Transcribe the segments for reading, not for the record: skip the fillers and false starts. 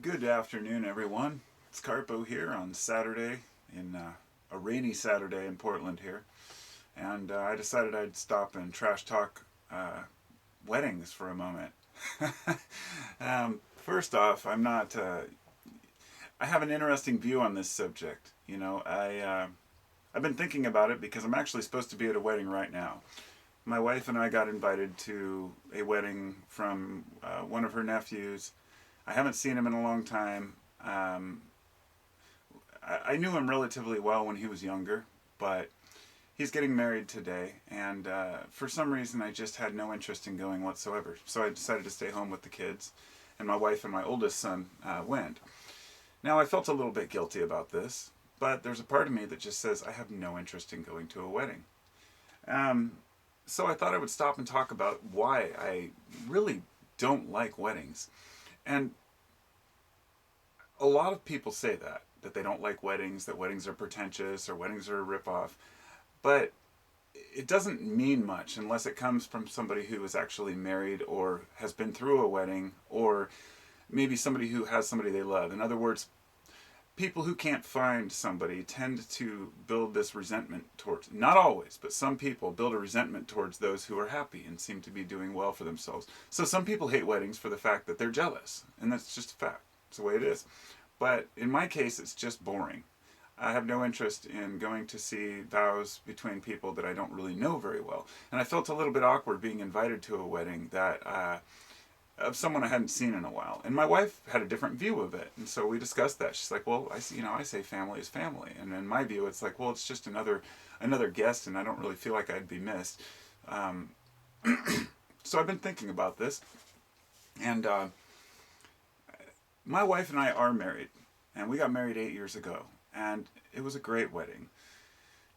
Good afternoon, everyone. It's Carpo here on Saturday, in a rainy Saturday in Portland here. And I decided I'd stop and trash talk weddings for a moment. First off, I have an interesting view on this subject. I've been thinking about it because I'm actually supposed to be at a wedding right now. My wife and I got invited to a wedding from one of her nephews. I haven't seen him in a long time. I knew him relatively well when he was younger, but he's getting married today, and for some reason I just had no interest in going whatsoever. So I decided to stay home with the kids, and my wife and my oldest son went. Now I felt a little bit guilty about this, but there's a part of me that just says I have no interest in going to a wedding. Um, so I thought I would stop and talk about why I really don't like weddings. And a lot of people say that they don't like weddings, that weddings are pretentious or weddings are a ripoff. But it doesn't mean much unless it comes from somebody who is actually married or has been through a wedding, or maybe somebody who has somebody they love. In other words, people who can't find somebody tend to build this resentment towards, not always, but some people build a resentment towards those who are happy and seem to be doing well for themselves. So some people hate weddings for the fact that they're jealous, and that's just a fact. It's the way it is. But in my case, it's just boring. I have no interest in going to see vows between people that I don't really know very well. And I felt a little bit awkward being invited to a wedding that of someone I hadn't seen in a while. And my wife had a different view of it, and so we discussed that. She's like, "Well, I say family is family," and in my view, it's like, "Well, it's just another guest, and I don't really feel like I'd be missed." Um, so I've been thinking about this, and my wife and I are married, and we got married 8 years ago, and it was a great wedding.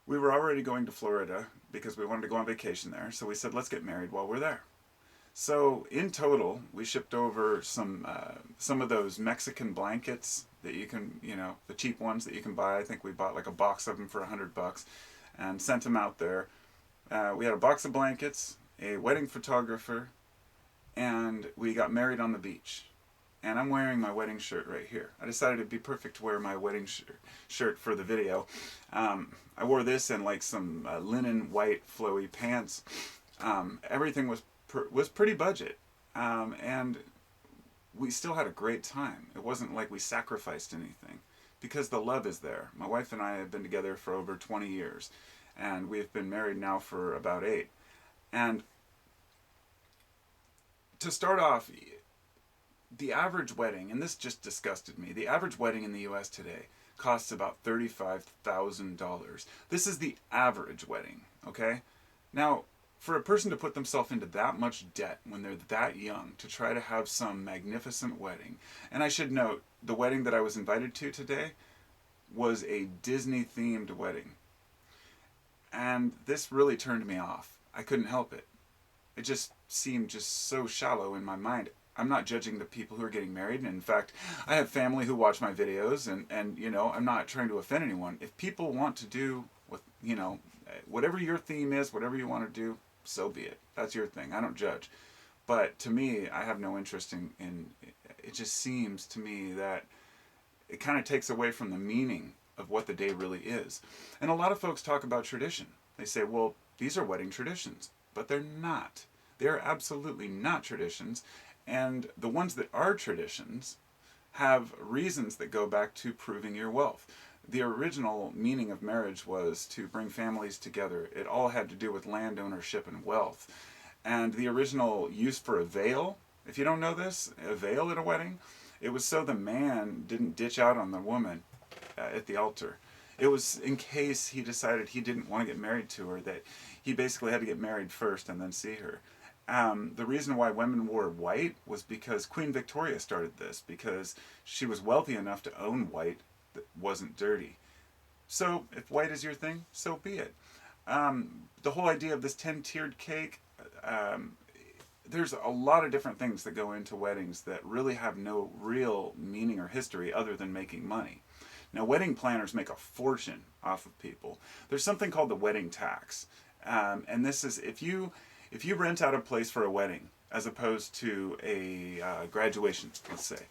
We were already going to Florida because we wanted to go on vacation there, so we said, let's get married while we're there. So in total, we shipped over some of those Mexican blankets that you can, the cheap ones that you can buy. I think we bought like a box of them for $100 and sent them out there. We had a box of blankets, a wedding photographer, and we got married on the beach. And I'm wearing my wedding shirt right here. I decided it'd be perfect to wear my wedding shirt for the video. I wore this and like some linen white flowy pants. Everything was pretty budget, and we still had a great time. It wasn't like we sacrificed anything because the love is there. My wife and I have been together for over 20 years, and we've been married now for about 8. And to start off, the average wedding, and this just disgusted me, the average wedding in the US today costs about $35,000. This is the average wedding, okay? Now, for a person to put themselves into that much debt when they're that young to try to have some magnificent wedding, and I should note, the wedding that I was invited to today was a Disney-themed wedding. And this really turned me off. I couldn't help it. It just seemed just so shallow in my mind. I'm not judging the people who are getting married, and in fact, I have family who watch my videos, and I'm not trying to offend anyone. If people want to do whatever your theme is, whatever you want to do, so be it. That's your thing. I don't judge. But to me, I have no interest in it. Just seems to me that it kind of takes away from the meaning of what the day really is. And a lot of folks talk about tradition. They say, well, these are wedding traditions, but they're not. They're absolutely not traditions. And the ones that are traditions have reasons that go back to proving your wealth. The original meaning of marriage was to bring families together. It all had to do with land ownership and wealth. And the original use for a veil, if you don't know this, a veil at a wedding, it was so the man didn't ditch out on the woman at the altar. It was in case he decided he didn't want to get married to her, that he basically had to get married first and then see her. The reason why women wore white was because Queen Victoria started this, because she was wealthy enough to own white that wasn't dirty. So if white is your thing, so be it. The whole idea of this 10-tiered cake, there's a lot of different things that go into weddings that really have no real meaning or history other than making money. Now, wedding planners make a fortune off of people. There's something called the wedding tax, and this is if you rent out a place for a wedding as opposed to a graduation, let's say,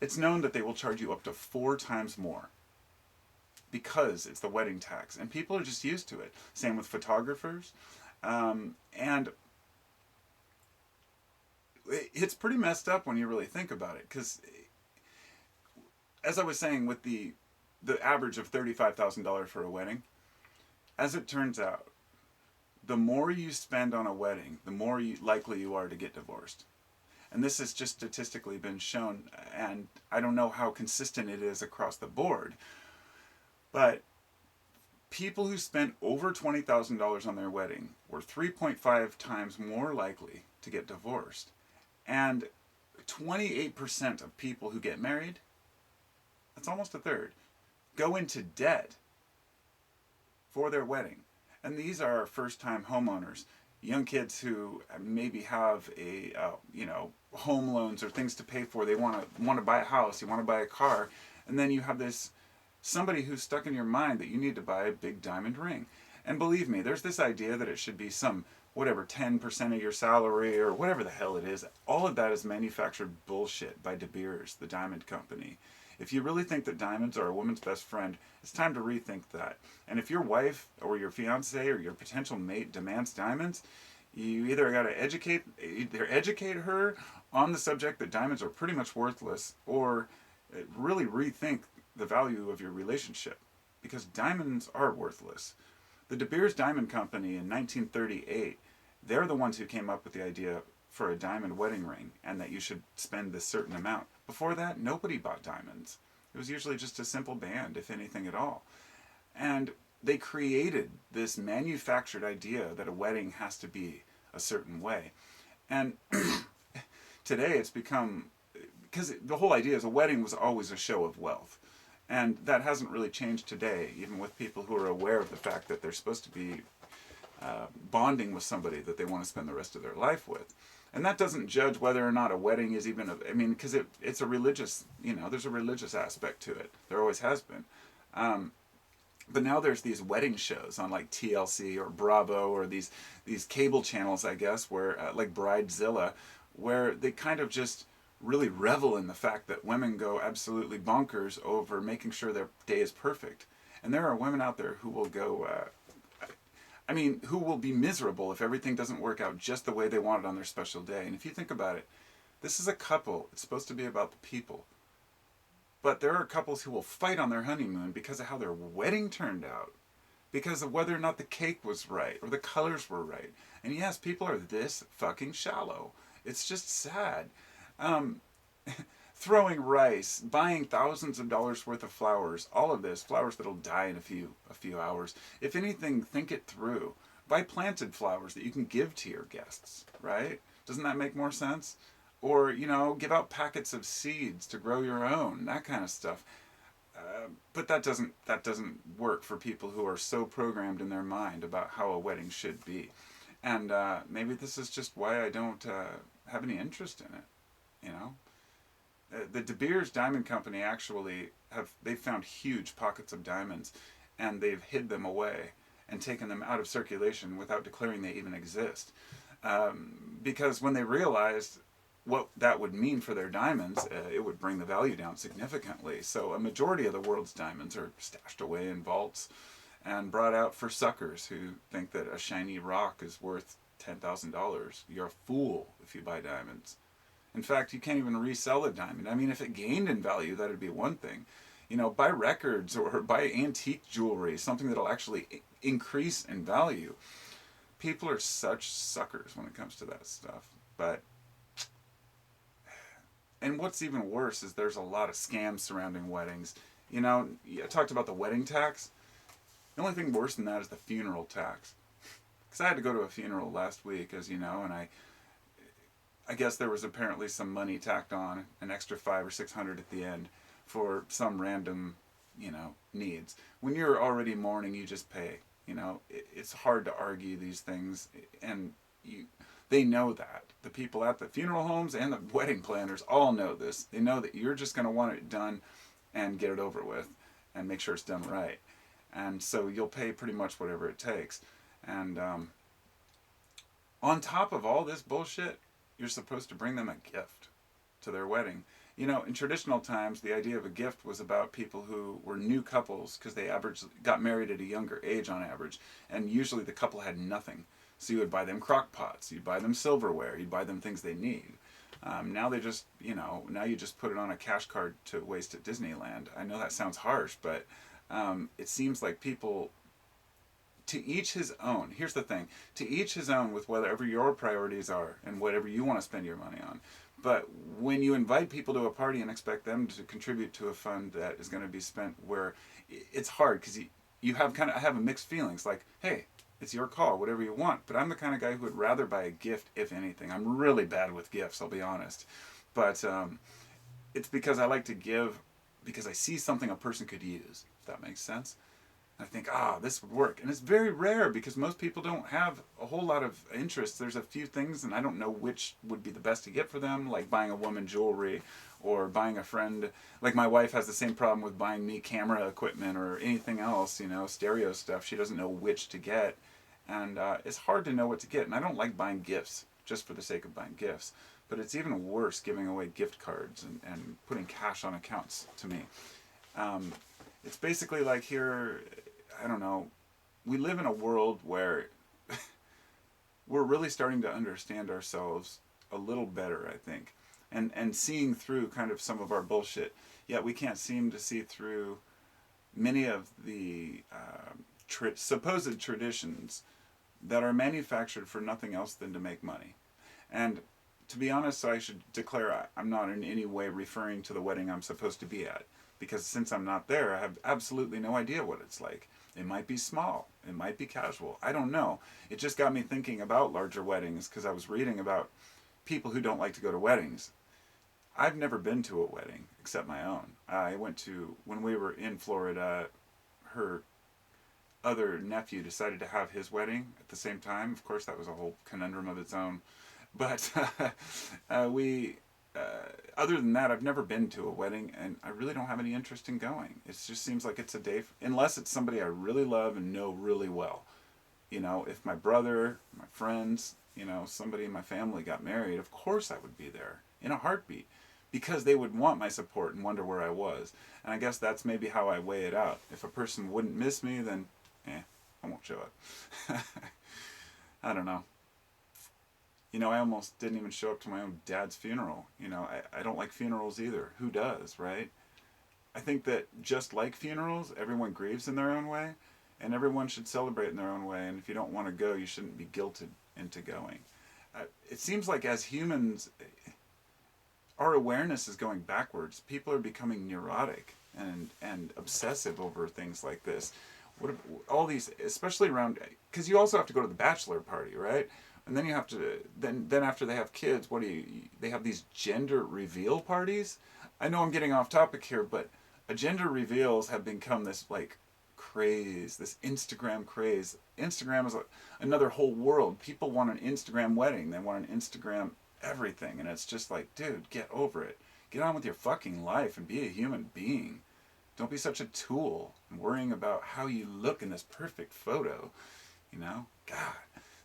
It's known that they will charge you up to 4 times more because it's the wedding tax, and people are just used to it. Same with photographers, and it's pretty messed up when you really think about it. Because, as I was saying, with the average of $35,000 for a wedding, as it turns out, the more you spend on a wedding, the more likely you are to get divorced. And this has just statistically been shown, and I don't know how consistent it is across the board, but people who spent over $20,000 on their wedding were 3.5 times more likely to get divorced. And 28% of people who get married, that's almost a third, go into debt for their wedding. And these are first-time homeowners, young kids who maybe have home loans or things to pay for. They want to buy a house, you want to buy a car, and then you have this somebody who's stuck in your mind that you need to buy a big diamond ring. And believe me, there's this idea that it should be some whatever 10% of your salary or whatever the hell it is. All of that is manufactured bullshit by De Beers, the diamond company. If you really think that diamonds are a woman's best friend, it's time to rethink that. And if your wife or your fiance or your potential mate demands diamonds, you either got to educate her on the subject that diamonds are pretty much worthless, or really rethink the value of your relationship, because diamonds are worthless. The De Beers Diamond Company in 1938, they're the ones who came up with the idea for a diamond wedding ring and that you should spend this certain amount. Before that, nobody bought diamonds. It was usually just a simple band, if anything at all. And they created this manufactured idea that a wedding has to be a certain way. And today it's become, because the whole idea is a wedding was always a show of wealth. And that hasn't really changed today, even with people who are aware of the fact that they're supposed to be bonding with somebody that they want to spend the rest of their life with. And that doesn't judge whether or not a wedding is even, because it's a religious, there's a religious aspect to it. There always has been. But now there's these wedding shows on like TLC or Bravo or these cable channels, I guess, where like Bridezilla, where they kind of just really revel in the fact that women go absolutely bonkers over making sure their day is perfect. And there are women out there who will go, who will be miserable if everything doesn't work out just the way they want it on their special day. And if you think about it, this is a couple. It's supposed to be about the people. But there are couples who will fight on their honeymoon because of how their wedding turned out, because of whether or not the cake was right or the colors were right. And yes, people are this fucking shallow. It's just sad. Throwing rice, buying thousands of dollars worth of flowers, all of this, flowers that'll die in a few hours. If anything, think it through. Buy planted flowers that you can give to your guests, right? Doesn't that make more sense? Or, give out packets of seeds to grow your own, that kind of stuff. But that doesn't work for people who are so programmed in their mind about how a wedding should be. And maybe this is just why I don't have any interest in it, The De Beers Diamond Company actually they've found huge pockets of diamonds, and they've hid them away and taken them out of circulation without declaring they even exist. Because when they realized what that would mean for their diamonds, it would bring the value down significantly. So a majority of the world's diamonds are stashed away in vaults and brought out for suckers who think that a shiny rock is worth $10,000. You're a fool if you buy diamonds. In fact, you can't even resell a diamond. If it gained in value, that'd be one thing. Buy records or buy antique jewelry, something that'll actually increase in value. People are such suckers when it comes to that stuff. And what's even worse is there's a lot of scams surrounding weddings. I talked about the wedding tax. The only thing worse than that is the funeral tax. Because I had to go to a funeral last week, as you know, and I guess there was apparently some money tacked on, an extra $500 or $600 at the end for some random, needs. When you're already mourning, you just pay. It's hard to argue these things, and they know that. The people at the funeral homes and the wedding planners all know this. They know that you're just going to want it done and get it over with and make sure it's done right. And so you'll pay pretty much whatever it takes. And on top of all this bullshit, you're supposed to bring them a gift to their wedding. You know, in traditional times, the idea of a gift was about people who were new couples because they got married at a younger age on average, and usually the couple had nothing. So you would buy them crock pots, you'd buy them silverware, you'd buy them things they need. Now they just, now you just put it on a cash card to waste at Disneyland. I know that sounds harsh, but it seems like people, to each his own. Here's the thing: to each his own with whatever your priorities are and whatever you want to spend your money on. But when you invite people to a party and expect them to contribute to a fund that is going to be spent where it's hard because you have I have mixed feelings. Like, hey, it's your call, whatever you want. But I'm the kind of guy who would rather buy a gift, if anything. I'm really bad with gifts, I'll be honest. But it's because I like to give because I see something a person could use, if that makes sense. I think, this would work. And it's very rare because most people don't have a whole lot of interest. There's a few things, and I don't know which would be the best to get for them, like buying a woman jewelry or buying a friend. Like my wife has the same problem with buying me camera equipment or anything else, stereo stuff. She doesn't know which to get. And it's hard to know what to get. And I don't like buying gifts just for the sake of buying gifts. But it's even worse giving away gift cards and putting cash on accounts to me. It's basically like here, I don't know, we live in a world where we're really starting to understand ourselves a little better, I think, and seeing through kind of some of our bullshit. Yet we can't seem to see through many of the supposed traditions that are manufactured for nothing else than to make money. And to be honest, so I should declare I'm not in any way referring to the wedding I'm supposed to be at. Because since I'm not there, I have absolutely no idea what it's like. It might be small. It might be casual. I don't know. It just got me thinking about larger weddings because I was reading about people who don't like to go to weddings. I've never been to a wedding except my own. I went to, when we were in Florida, her other nephew decided to have his wedding at the same time. Of course, that was a whole conundrum of its own. But other than that, I've never been to a wedding, and I really don't have any interest in going. It just seems like it's a day, unless it's somebody I really love and know really well. If my brother, my friends, somebody in my family got married, of course I would be there in a heartbeat because they would want my support and wonder where I was. And I guess that's maybe how I weigh it out. If a person wouldn't miss me, then, I won't show up. I don't know. I almost didn't even show up to my own dad's funeral. I don't like funerals either. Who does, right? I think that just like funerals, everyone grieves in their own way, and everyone should celebrate in their own way. And if you don't want to go, you shouldn't be guilted into going. It seems like as humans, our awareness is going backwards. People are becoming neurotic and obsessive over things like this. All these, especially around, because you also have to go to the bachelor party, right? And then you have to, then after they have kids, they have these gender reveal parties? I know I'm getting off topic here, but gender reveals have become this like craze, this Instagram craze. Instagram is another whole world. People want an Instagram wedding. They want an Instagram everything. And it's just like, dude, get over it. Get on with your fucking life and be a human being. Don't be such a tool and worrying about how you look in this perfect photo. God,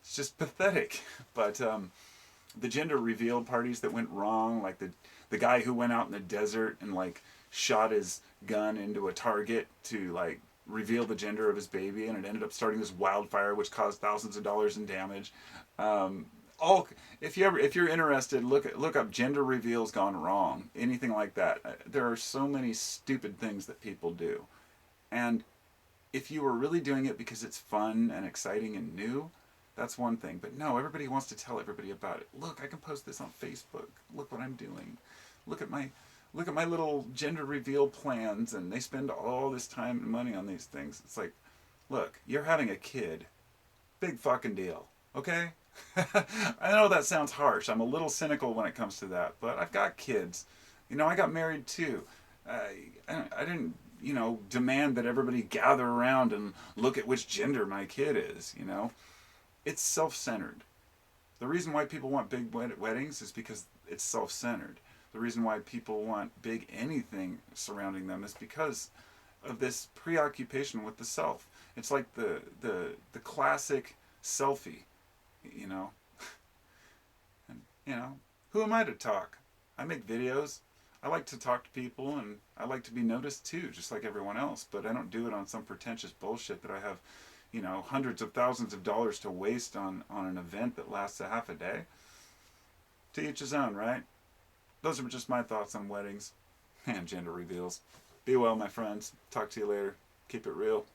it's just pathetic. But the gender reveal parties that went wrong, like the guy who went out in the desert and like shot his gun into a target to like reveal the gender of his baby, and it ended up starting this wildfire which caused thousands of dollars in damage. If you're interested, look up gender reveals gone wrong, anything like that. There are so many stupid things that people do, and if you were really doing it because it's fun and exciting and new, that's one thing. But no, everybody wants to tell everybody about it. Look, I can post this on Facebook. Look what I'm doing. Look at my little gender reveal plans, and they spend all this time and money on these things. It's like, look, you're having a kid. Big fucking deal. Okay? I know that sounds harsh. I'm a little cynical when it comes to that, but I've got kids. I got married too. I didn't, demand that everybody gather around and look at which gender my kid is, It's self-centered. The reason why people want big weddings is because it's self-centered. The reason why people want big anything surrounding them is because of this preoccupation with the self. It's like the classic selfie, and who am I to talk? I make videos. I like to talk to people and I like to be noticed too, just like everyone else, but I don't do it on some pretentious bullshit that I have, hundreds of thousands of dollars to waste on an event that lasts a half a day. To each his own, right? Those are just my thoughts on weddings and gender reveals. Be well, my friends. Talk to you later. Keep it real.